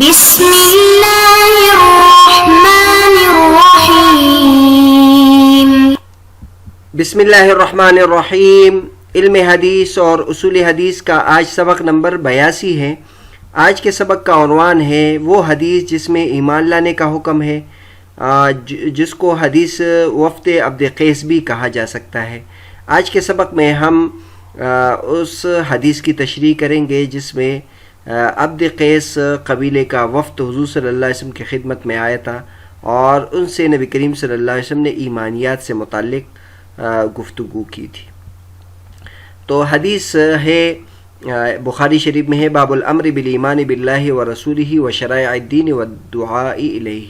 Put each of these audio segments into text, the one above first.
بسم اللہ الرحمن الرحیم۔ بسم اللہ الرحمن الرحیم۔ علم حدیث اور اصول حدیث کا آج سبق نمبر 82 ہے۔ آج کے سبق کا عنوان ہے وہ حدیث جس میں ایمان لانے کا حکم ہے، جس کو حدیث وفد عبد قیس بھی کہا جا سکتا ہے۔ آج کے سبق میں ہم اس حدیث کی تشریح کریں گے جس میں عبد قیس قبیلے کا وفد حضور صلی اللہ علیہ وسلم کی خدمت میں آیا تھا اور ان سے نبی کریم صلی اللہ علیہ وسلم نے ایمانیات سے متعلق گفتگو کی تھی۔ تو حدیث ہے بخاری شریف میں ہے، باب الامر بالایمان باللہ ورسولہ وشرائع الدین والدعاء الیہ۔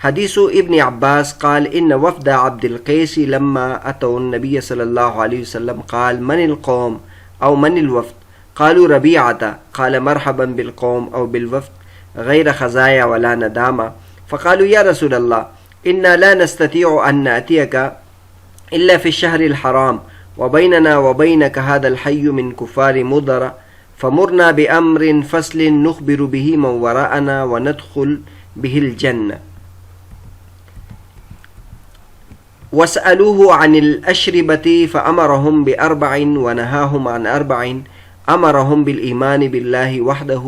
حدیث ابن عباس قال ان وفد عبد القیس لما اتوا النبی صلی اللہ علیہ وسلم قال من القوم او من الوفد قالوا ربيعة قال مرحبا بالقوم أو بالوفد غير خزايا ولا ندامة فقالوا يا رسول الله إنا لا نستطيع أن نأتيك إلا في الشهر الحرام وبيننا وبينك هذا الحي من كفار مضر فمرنا بأمر فصل نخبر به من وراءنا وندخل به الجنة واسألوه عن الأشربة فأمرهم بأربع ونهاهم عن أربع امرهم بالایمان باللہ وحدہ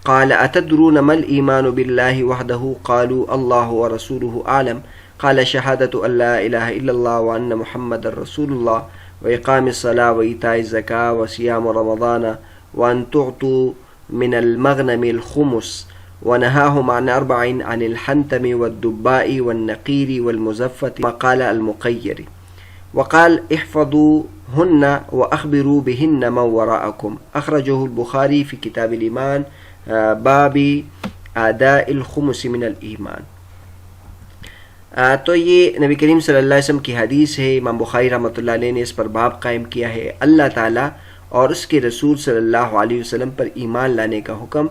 قال اتدرون ما الایمان باللہ وحدہ قالوا اللہ ورسولہ اعلم قال شہادۃ ان لا الہ الا اللہ وان محمد رسول اللہ واقام الصلاة وایتاء الزکاة وصیام رمضان وان تعطوا من المغنم الخمس ونهاهم عن اربع عن الحنتم والدباء والنقير والمزفة وقال المقير وقال احفظوهن واخبروا بهن من وراءكم اخرجه البخاری في کتاب الایمان باب اداء الخمس من الایمان۔ تو یہ نبی کریم صلی اللہ علیہ وسلم کی حدیث ہے، امام بخاری رحمۃ اللہ علیہ نے اس پر باب قائم کیا ہے، اللہ تعالیٰ اور اس کے رسول صلی اللہ علیہ وسلم پر ایمان لانے کا حکم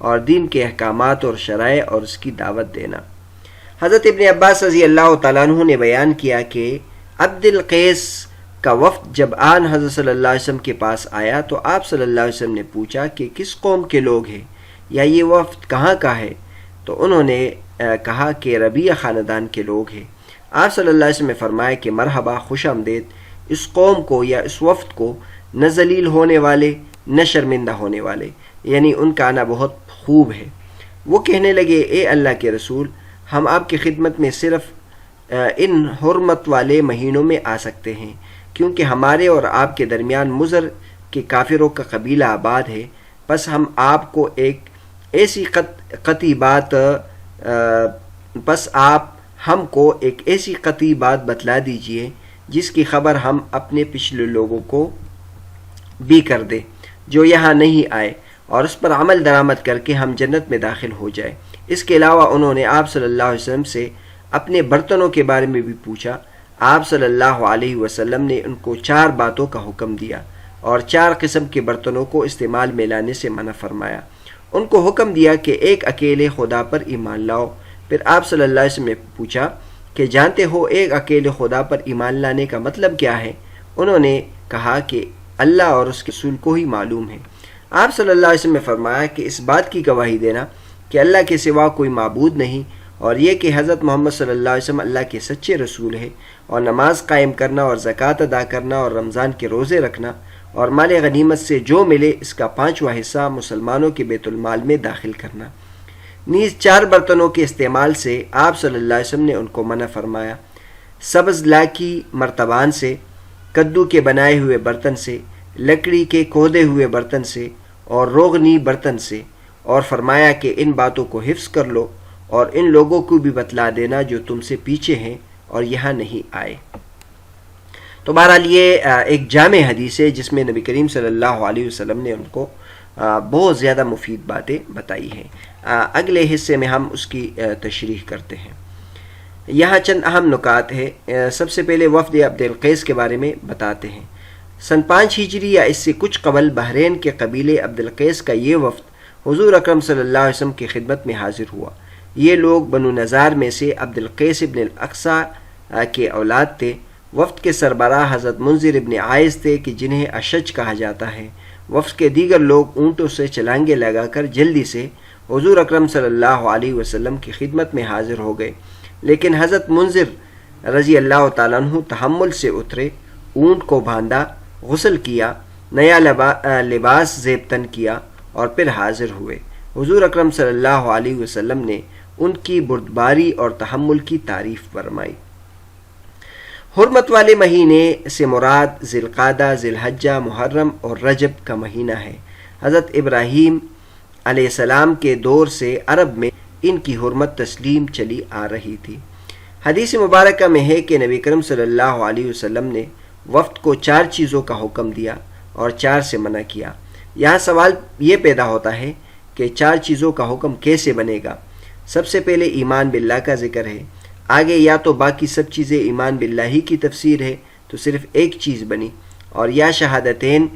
اور دین کے احکامات اور شرائع اور اس کی دعوت دینا۔ حضرت ابن عباس رضی اللہ تعالیٰ عنہ نے بیان کیا کہ عبد القیس کا وفد جب آن حضرت صلی اللہ علیہ وسلم کے پاس آیا تو آپ صلی اللہ علیہ وسلم نے پوچھا کہ کس قوم کے لوگ ہیں یا یہ وفد کہاں کا ہے؟ تو انہوں نے کہا کہ ربیہ خاندان کے لوگ ہیں۔ آپ صلی اللہ علیہ وسلم نے فرمایا کہ مرحبا، خوش آمدید اس قوم کو یا اس وفد کو، نہ ذلیل ہونے والے نہ شرمندہ ہونے والے، یعنی ان کا آنا بہت خوب ہے۔ وہ کہنے لگے اے اللہ کے رسول، ہم آپ کی خدمت میں صرف ان حرمت والے مہینوں میں آ سکتے ہیں کیونکہ ہمارے اور آپ کے درمیان مضر کے کافروں کا قبیلہ آباد ہے، بس ہم آپ کو ایک ایسی قطعی بات بتلا دیجئے جس کی خبر ہم اپنے پچھلے لوگوں کو بھی کر دیں جو یہاں نہیں آئے اور اس پر عمل درآمد کر کے ہم جنت میں داخل ہو جائیں۔ اس کے علاوہ انہوں نے آپ صلی اللہ علیہ وسلم سے اپنے برتنوں کے بارے میں بھی پوچھا۔ آپ صلی اللہ علیہ وسلم نے ان کو 4 باتوں کا حکم دیا اور 4 قسم کے برتنوں کو استعمال میں لانے سے منع فرمایا۔ ان کو حکم دیا کہ ایک اکیلے خدا پر ایمان لاؤ۔ پھر آپ صلی اللہ علیہ وسلم نے پوچھا کہ جانتے ہو ایک اکیلے خدا پر ایمان لانے کا مطلب کیا ہے؟ انہوں نے کہا کہ اللہ اور اس کے رسول کو ہی معلوم ہے۔ آپ صلی اللہ علیہ وسلم نے فرمایا کہ اس بات کی گواہی دینا کہ اللہ کے سوا کوئی معبود نہیں اور یہ کہ حضرت محمد صلی اللہ علیہ وسلم اللہ کے سچے رسول ہے، اور نماز قائم کرنا اور زکوٰۃ ادا کرنا اور رمضان کے روزے رکھنا اور مال غنیمت سے جو ملے اس کا 5واں حصہ مسلمانوں کے بیت المال میں داخل کرنا۔ نیز 4 برتنوں کے استعمال سے آپ صلی اللہ علیہ وسلم نے ان کو منع فرمایا، سبز لاکی مرتبان سے، کدو کے بنائے ہوئے برتن سے، لکڑی کے کھودے ہوئے برتن سے اور روغنی برتن سے، اور فرمایا کہ ان باتوں کو حفظ کر لو اور ان لوگوں کو بھی بتلا دینا جو تم سے پیچھے ہیں اور یہاں نہیں آئے۔ تو بہرحال یہ ایک جامع حدیث ہے جس میں نبی کریم صلی اللہ علیہ وسلم نے ان کو بہت زیادہ مفید باتیں بتائی ہیں۔ اگلے حصے میں ہم اس کی تشریح کرتے ہیں۔ یہاں چند اہم نکات ہیں۔ سب سے پہلے وفد عبد القیس کے بارے میں بتاتے ہیں۔ سن 5 ہجری یا اس سے کچھ قبل بحرین کے قبیلے عبد القیس کا یہ وفد حضور اکرم صلی اللہ علیہ وسلم کی خدمت میں حاضر ہوا۔ یہ لوگ بنو نزار میں سے عبد القیس ابن الاقصی کے اولاد تھے۔ وفد کے سربراہ حضرت منذر ابن عائز تھے کہ جنہیں اشج کہا جاتا ہے۔ وفد کے دیگر لوگ اونٹوں سے چلانگے لگا کر جلدی سے حضور اکرم صلی اللہ علیہ وسلم کی خدمت میں حاضر ہو گئے، لیکن حضرت منذر رضی اللہ تعالیٰ عنہ تحمل سے اترے، اونٹ کو باندھا، غسل کیا، نیا لباس زیب تن کیا اور پھر حاضر ہوئے۔ حضور اکرم صلی اللہ علیہ وسلم نے ان کی بردباری اور تحمل کی تعریف فرمائی۔ حرمت والے مہینے سے مراد ذی القعدہ، ذی الحجہ، محرم اور رجب کا مہینہ ہے۔ حضرت ابراہیم علیہ السلام کے دور سے عرب میں ان کی حرمت تسلیم چلی آ رہی تھی۔ حدیث مبارکہ میں ہے کہ نبی کریم صلی اللہ علیہ وسلم نے وفد کو 4 چیزوں کا حکم دیا اور 4 سے منع کیا۔ یہاں سوال یہ پیدا ہوتا ہے کہ 4 چیزوں کا حکم کیسے بنے گا؟ سب سے پہلے ایمان باللہ کا ذکر ہے، آگے یا تو باقی سب چیزیں ایمان باللہ ہی کی تفسیر ہے تو صرف ایک چیز بنی، اور یا شہادتین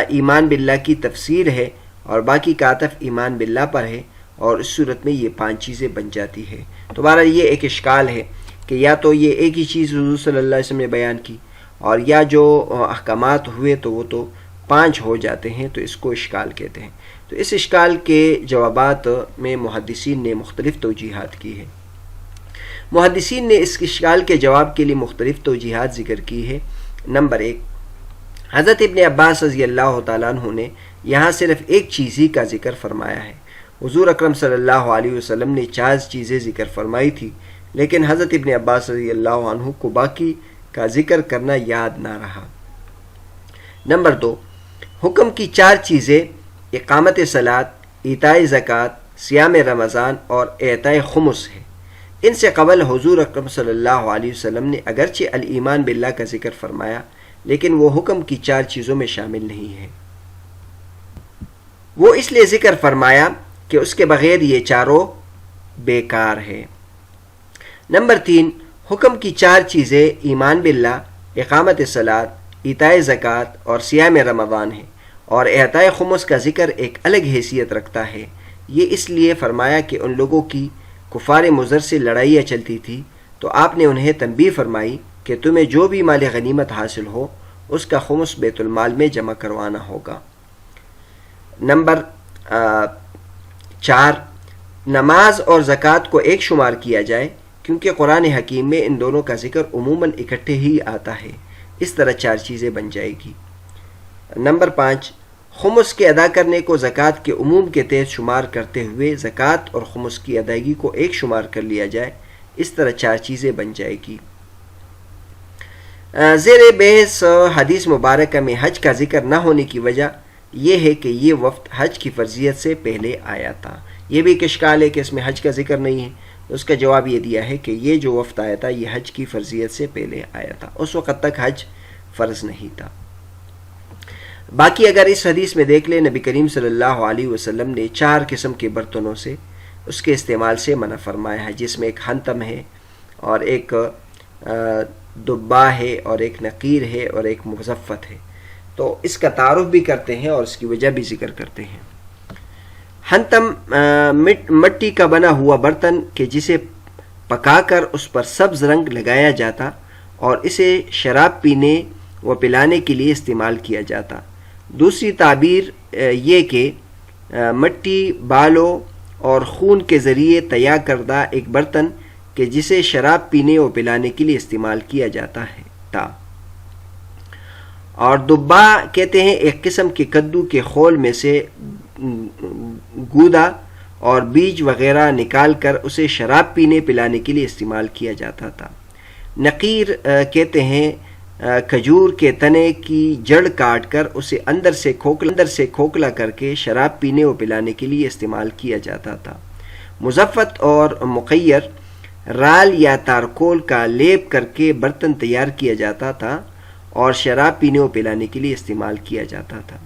ایمان باللہ کی تفسیر ہے اور باقی کا عطف ایمان باللہ پر ہے، اور اس صورت میں یہ 5 چیزیں بن جاتی ہے۔ تو بہرحال یہ ایک اشکال ہے کہ یا تو یہ ایک ہی چیز حضور صلی اللہ علیہ وسلم نے بیان کی، اور یا جو احکامات ہوئے تو وہ تو 5 ہو جاتے ہیں، تو اس کو اشکال کہتے ہیں۔ تو اس اشکال کے جوابات میں محدثین نے مختلف توجیحات کی ہے۔ محدثین نے اس اشکال کے جواب کے لیے مختلف توجیحات ذکر کی ہے۔ نمبر 1، حضرت ابن عباس رضی اللہ تعالیٰ عنہ نے یہاں صرف ایک چیز ہی کا ذکر فرمایا ہے۔ حضور اکرم صلی اللہ علیہ وسلم نے 4 چیزیں ذکر فرمائی تھی، لیکن حضرت ابن عباس رضی اللہ عنہ کو باقی کا ذکر کرنا یاد نہ رہا۔ نمبر 2، حکم کی 4 چیزیں اقامت صلاۃ، ایتاء زکوٰۃ، صیام رمضان اور اعطاء خمس ہے۔ ان سے قبل حضور اکرم صلی اللہ علیہ وسلم نے اگرچہ الایمان باللہ کا ذکر فرمایا، لیکن وہ حکم کی 4 چیزوں میں شامل نہیں ہے۔ وہ اس لیے ذکر فرمایا کہ اس کے بغیر یہ چاروں بیکار ہے۔ نمبر 3، حکم کی 4 چیزیں ایمان باللہ، اقامت صلاۃ، ایتاء زکوٰۃ اور صیام رمضان ہے، اور اعطاء خمس کا ذکر ایک الگ حیثیت رکھتا ہے۔ یہ اس لیے فرمایا کہ ان لوگوں کی کفار مضر سے لڑائیاں چلتی تھی، تو آپ نے انہیں تنبیہ فرمائی کہ تمہیں جو بھی مال غنیمت حاصل ہو اس کا خمس بیت المال میں جمع کروانا ہوگا۔ نمبر 4، نماز اور زکوٰۃ کو ایک شمار کیا جائے، کیونکہ قرآن حکیم میں ان دونوں کا ذکر عموماً اکٹھے ہی آتا ہے، اس طرح 4 چیزیں بن جائے گی۔ نمبر 5، خمس کے ادا کرنے کو زکوٰۃ کے عموم کے تحت شمار کرتے ہوئے زکوٰۃ اور خمس کی ادائیگی کو ایک شمار کر لیا جائے، اس طرح 4 چیزیں بن جائے گی۔ زیر بحث حدیث مبارکہ میں حج کا ذکر نہ ہونے کی وجہ یہ ہے کہ یہ وفد حج کی فرضیت سے پہلے آیا تھا۔ یہ بھی ایک اشکال ہے کہ اس میں حج کا ذکر نہیں ہے، اس کا جواب یہ دیا ہے کہ یہ جو وفد آیا تھا یہ حج کی فرضیت سے پہلے آیا تھا، اس وقت تک حج فرض نہیں تھا۔ باقی اگر اس حدیث میں دیکھ لیں، نبی کریم صلی اللہ علیہ وسلم نے 4 قسم کے برتنوں سے اس کے استعمال سے منع فرمایا ہے، جس میں ایک حنتم ہے اور ایک دبا ہے اور ایک نقیر ہے اور ایک مزفت ہے۔ تو اس کا تعارف بھی کرتے ہیں اور اس کی وجہ بھی ذکر کرتے ہیں۔ حنتم مٹی کا بنا ہوا برتن کہ جسے پکا کر اس پر سبز رنگ لگایا جاتا اور اسے شراب پینے و پلانے کے لیے استعمال کیا جاتا۔ دوسری تعبیر یہ کہ مٹی، بالوں اور خون کے ذریعے تیار کردہ ایک برتن کہ جسے شراب پینے و پلانے کے لیے استعمال کیا جاتا ہے تھا۔ اور دبا کہتے ہیں ایک قسم کے کدو کے خول میں سے گودا اور بیج وغیرہ نکال کر اسے شراب پینے پلانے کے لیے استعمال کیا جاتا تھا۔ نقیر کہتے ہیں کھجور کے تنے کی جڑ کاٹ کر اسے اندر سے کھوکھلا کر کے شراب پینے و پلانے کے لیے استعمال کیا جاتا تھا۔ مزفت اور مقیر رال یا تارکول کا لیپ کر کے برتن تیار کیا جاتا تھا اور شراب پینے و پلانے کے لیے استعمال کیا جاتا تھا۔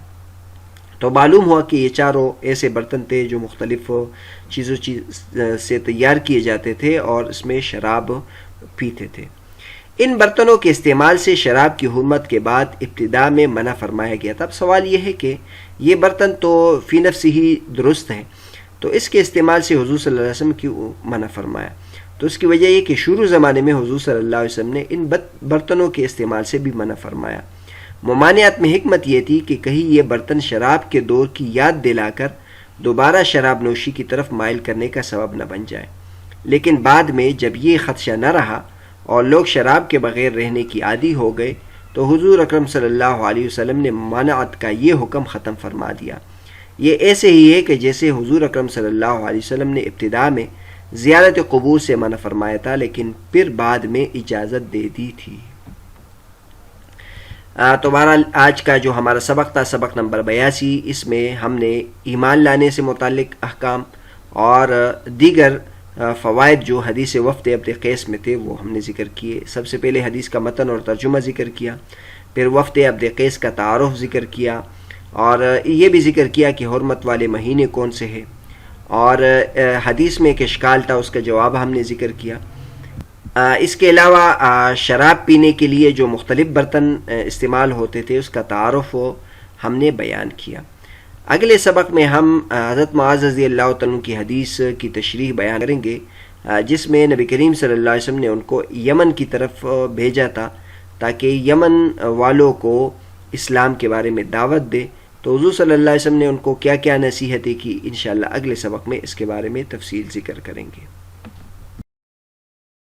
تو معلوم ہوا کہ یہ چاروں ایسے برتن تھے جو مختلف چیزوں سے تیار کیے جاتے تھے اور اس میں شراب پیتے تھے۔ ان برتنوں کے استعمال سے شراب کی حرمت کے بعد ابتدا میں منع فرمایا گیا تھا۔ اب سوال یہ ہے کہ یہ برتن تو فی نفس ہی درست ہیں، تو اس کے استعمال سے حضور صلی اللہ علیہ وسلم کیوں منع فرمایا؟ تو اس کی وجہ یہ کہ شروع زمانے میں حضور صلی اللہ علیہ وسلم نے ان برتنوں کے استعمال سے بھی منع فرمایا۔ ممانعت میں حکمت یہ تھی کہ کہیں یہ برتن شراب کے دور کی یاد دلا کر دوبارہ شراب نوشی کی طرف مائل کرنے کا سبب نہ بن جائے۔ لیکن بعد میں جب یہ خدشہ نہ رہا اور لوگ شراب کے بغیر رہنے کی عادی ہو گئے تو حضور اکرم صلی اللہ علیہ وسلم نے ممانعت کا یہ حکم ختم فرما دیا۔ یہ ایسے ہی ہے کہ جیسے حضور اکرم صلی اللہ علیہ وسلم نے ابتدا میں زیارت قبور سے منع فرمایا تھا لیکن پھر بعد میں اجازت دے دی تھی۔ تو بہرحال آج کا جو ہمارا سبق تھا، سبق نمبر 82، اس میں ہم نے ایمان لانے سے متعلق احکام اور دیگر فوائد جو حدیث وفد عبد قیس میں تھے وہ ہم نے ذکر کیے۔ سب سے پہلے حدیث کا متن اور ترجمہ ذکر کیا، پھر وفد عبد قیس کا تعارف ذکر کیا، اور یہ بھی ذکر کیا کہ حرمت والے مہینے کون سے ہیں، اور حدیث میں ایک اشکال تھا، اس کا جواب ہم نے ذکر کیا۔ اس کے علاوہ شراب پینے کے لیے جو مختلف برتن استعمال ہوتے تھے اس کا تعارف ہم نے بیان کیا۔ اگلے سبق میں ہم حضرت معاذ رضی اللہ تعالیٰ کی حدیث کی تشریح بیان کریں گے، جس میں نبی کریم صلی اللہ علیہ وسلم نے ان کو یمن کی طرف بھیجا تھا تاکہ یمن والوں کو اسلام کے بارے میں دعوت دے۔ تو حضور صلی اللہ علیہ وسلم نے ان کو کیا کیا نصیحتیں کی، انشاءاللہ اگلے سبق میں اس کے بارے میں تفصیل ذکر کریں گے۔